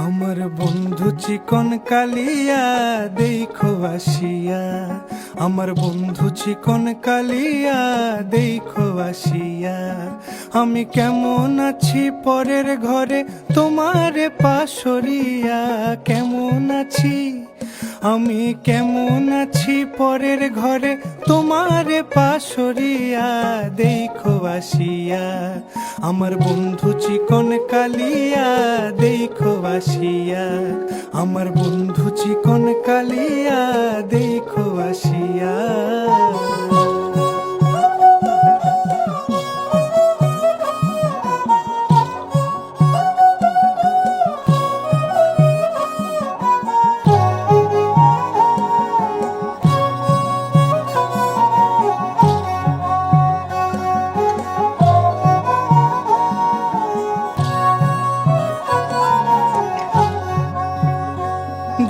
আমার বন্ধু চিকন কালিয়া দেখো আসিয়া, আমার বন্ধু চিকন কালিয়া দেখো আসিয়া। আমি কেমন আছি পরের ঘরে তোমারে পাশরিয়া, কেমন আছি আমি কেমন আছি পরের ঘরে তোমারে পাশরিয়া দেখো আসিয়া। আমার বন্ধু চিকন কালিয়া দেখো আসিয়া, আমার বন্ধু চিকন কালিয়া দেখো আসিয়া।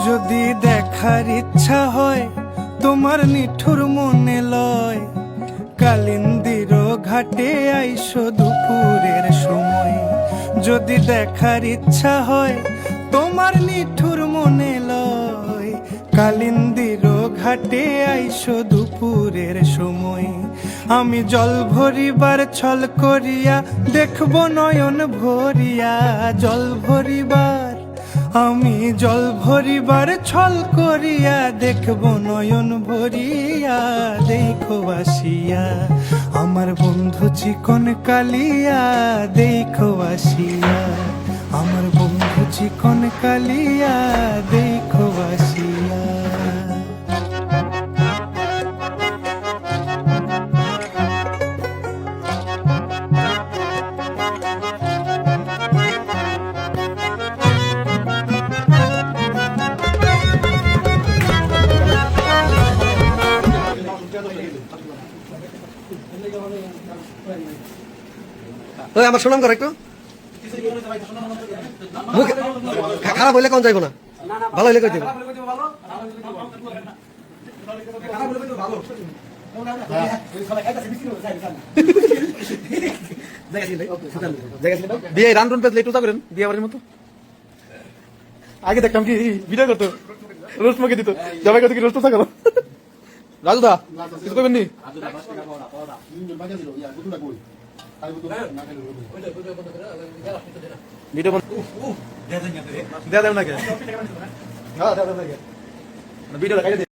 যদি দেখার ইচ্ছা হয় তোমার নিঠুর মনে লয়, কালিন্দির ঘাটে আইসো দুপুরের সময়। যদি দেখার ইচ্ছা হয় তোমার নিঠুর মনে লয়, কালিন্দির ঘাটে আইসো দুপুরের সময়। আমি জল ভরিবার ছল করিয়া দেখব নয়ন ভরিয়া, জল ভরিবার আমি জল ভরিবার ছল করিয়া দেখব নয়ন ভরিয়া দেখো আসিয়া। আমার বন্ধু চিকন কালিয়া দেখো আসিয়া, আমার বন্ধু চিকন কালিয়া দেখো আসিয়া। ওই আমার সুনাম কর একটু, খারাপ হইলে কোন যাইব না, ভালো হইলে কই দিব। দিয়ে রান রুন পেলে একটু করেন বিয়ে বাড়ির মতো। আগে দেখতাম কি ভিডিও করতো, রোস্ট মুখে দিত, জবাই করতে কি রোস্ট থাকলো। রাজু দা কিছু করবেন নি? ভিডিও দেওয়া দেব নাকি? ভিডিও